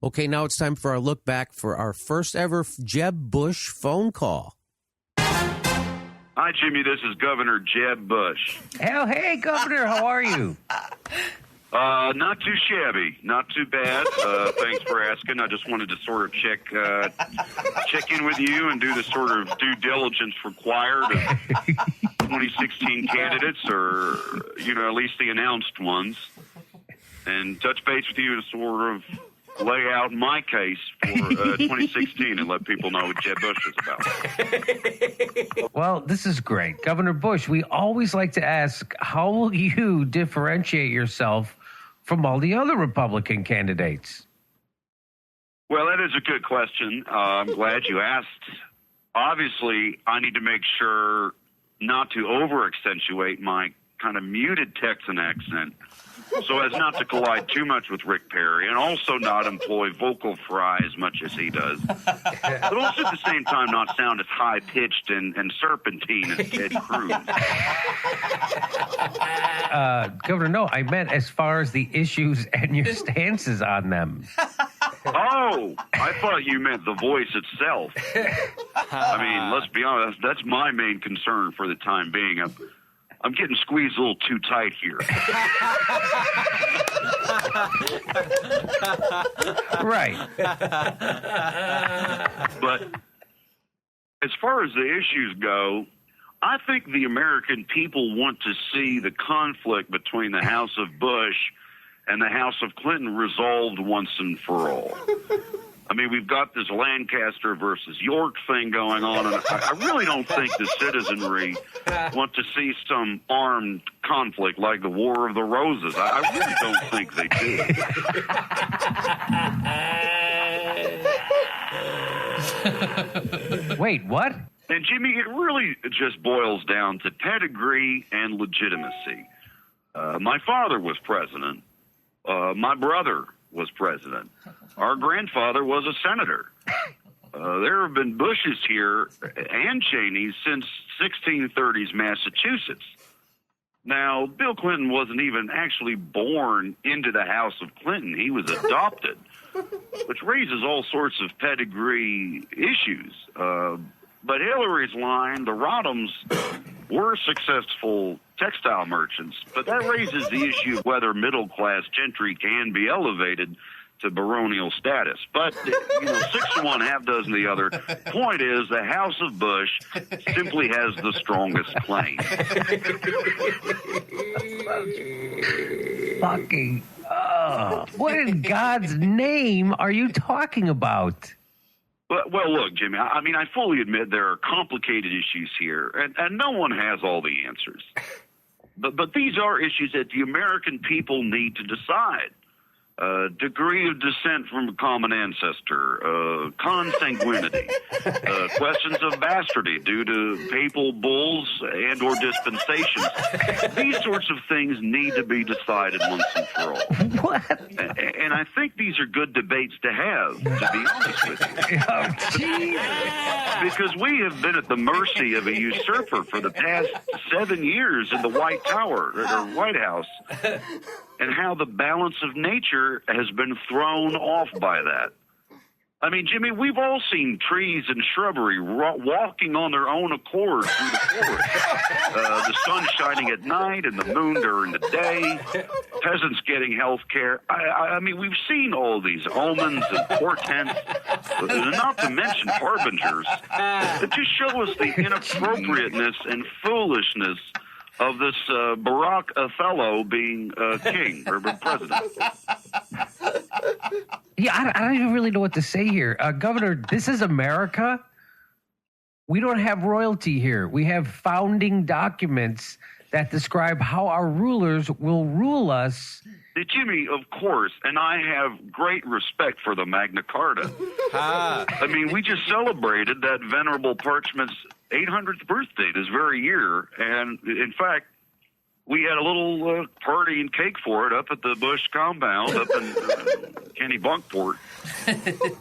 Okay, now it's time for our look back for our first ever Jeb Bush phone call. Hi, Jimmy. This is Governor Jeb Bush. Oh, hey, Governor. How are you? Not too shabby. Not too bad. Thanks for asking. I just wanted to sort of check in with you and do the sort of due diligence required of 2016 candidates, or, at least the announced ones, and touch base with you to sort of lay out my case for 2016 and let people know what Jeb Bush is about. Well, this is great. Governor Bush, we always like to ask, how will you differentiate yourself from all the other Republican candidates? Well, that is a good question. I'm glad you asked. Obviously, I need to make sure not to over-accentuate my kind of muted Texan accent so as not to collide too much with Rick Perry, and also not employ vocal fry as much as he does, but also at the same time not sound as high-pitched and serpentine as Ted Cruz. Governor, no, I meant as far as the issues and your stances on them. Oh, I thought you meant the voice itself. I mean, let's be honest, that's my main concern for the time being. I'm getting squeezed a little too tight here. Right. But as far as the issues go, I think the American people want to see the conflict between the House of Bush and the House of Clinton resolved once and for all. I mean, we've got this Lancaster versus York thing going on, and I really don't think the citizenry want to see some armed conflict like the War of the Roses. I really don't think they do. Wait, what? And, Jimmy, it really just boils down to pedigree and legitimacy. My father was president. My brother was president. Our grandfather was a senator. There have been Bushes here and Cheneys since 1630s Massachusetts. Now, Bill Clinton wasn't even actually born into the House of Clinton. He was adopted, which raises all sorts of pedigree issues. But Hillary's line, the Rodhams were successful textile merchants, but that raises the issue of whether middle-class gentry can be elevated to baronial status. But, 6 to 1, half dozen the other. Point is, the House of Bush simply has the strongest claim. Fucking, what in God's name are you talking about? Well, look, Jimmy, I mean, I fully admit there are complicated issues here, and no one has all the answers. But these are issues that the American people need to decide. Degree of descent from a common ancestor, consanguinity, questions of bastardy due to papal bulls and or dispensations. These sorts of things need to be decided once and for all. What? And I think these are good debates to have, to be honest with you. Oh, geez. Because we have been at the mercy of a usurper for the past 7 years in the White Tower, or White House, and how the balance of nature has been thrown off by that. I mean, Jimmy, we've all seen trees and shrubbery walking on their own accord through the forest. The sun shining at night and the moon during the day. Peasants getting health care. I mean, we've seen all these omens and portents, not to mention harbingers, that just show us the inappropriateness and foolishness of this Barack Othello being king or president. Yeah, I don't even really know what to say here. Governor, this is America. We don't have royalty here. We have founding documents that describe how our rulers will rule us. Jimmy, of course, and I have great respect for the Magna Carta. I mean, we just celebrated that venerable parchment's 800th birthday this very year, and in fact, we had a little party and cake for it up at the Bush compound up in Kennebunkport.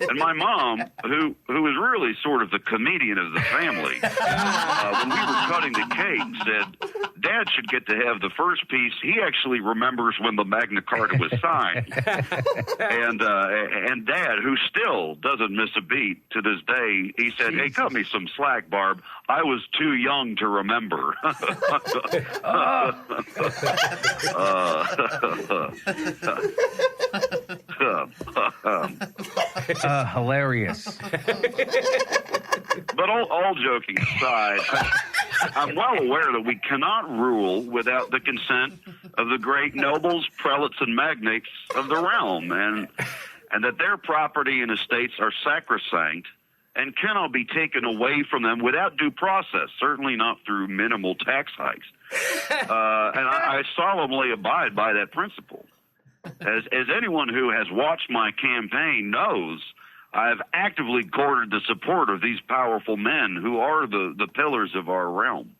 And my mom, who is really sort of the comedian of the family, when we were cutting the cake, said, Dad should get to have the first piece. He actually remembers when the Magna Carta was signed. And Dad, who still doesn't miss a beat to this day, he said, "Hey, cut me some slack, Barb. I was too young to remember." Hilarious. But all joking aside, I'm well aware that we cannot rule without the consent of the great nobles, prelates, and magnates of the realm, and that their property and estates are sacrosanct and cannot be taken away from them without due process, certainly not through minimal tax hikes. And I solemnly abide by that principle. As anyone who has watched my campaign knows, I have actively courted the support of these powerful men who are the pillars of our realm.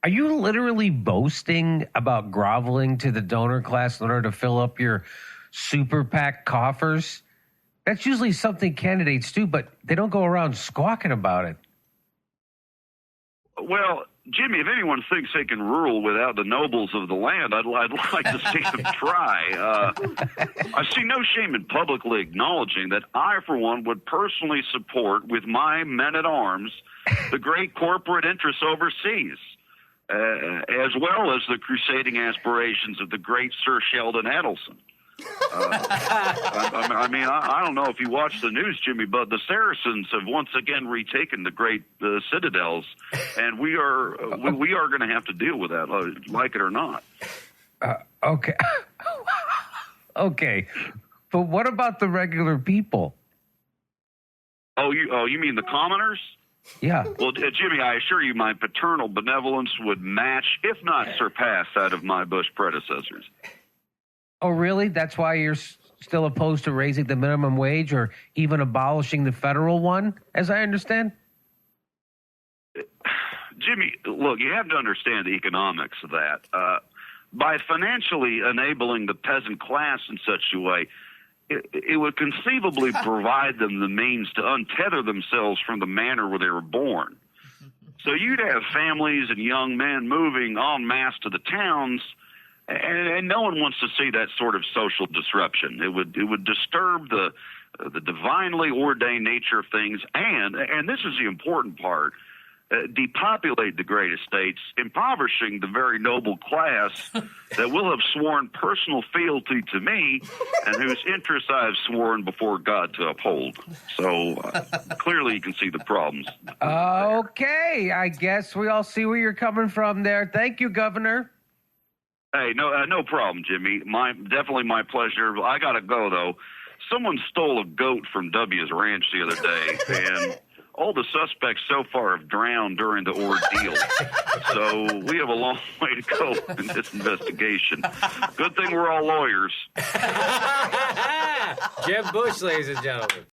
Are you literally boasting about groveling to the donor class in order to fill up your super PAC coffers? That's usually something candidates do, but they don't go around squawking about it. Well, Jimmy, if anyone thinks they can rule without the nobles of the land, I'd like to see them try. I see no shame in publicly acknowledging that I, for one, would personally support with my men-at-arms the great corporate interests overseas, as well as the crusading aspirations of the great Sir Sheldon Adelson. I don't know if you watch the news, Jimmy, but the Saracens have once again retaken the great citadels, and we are going to have to deal with that, like it or not. Okay. Okay. But what about the regular people? Oh, you mean the commoners? Yeah. Well, Jimmy, I assure you my paternal benevolence would match, if not surpass, that of my Bush predecessors. Oh, really? That's why you're still opposed to raising the minimum wage or even abolishing the federal one, as I understand? Jimmy, look, you have to understand the economics of that. By financially enabling the peasant class in such a way, it would conceivably provide them the means to untether themselves from the manner where they were born. So you'd have families and young men moving en masse to the towns, and no one wants to see that sort of social disruption. It would disturb the divinely ordained nature of things, and this is the important part, depopulate the great estates, impoverishing the very noble class that will have sworn personal fealty to me and whose interests I have sworn before God to uphold. So clearly you can see the problems. Okay, I guess we all see where you're coming from there. Thank you, Governor. Hey, no problem, Jimmy. Definitely my pleasure. I got to go, though. Someone stole a goat from W's ranch the other day, and all the suspects so far have drowned during the ordeal. So we have a long way to go in this investigation. Good thing we're all lawyers. Jeb Bush, ladies and gentlemen.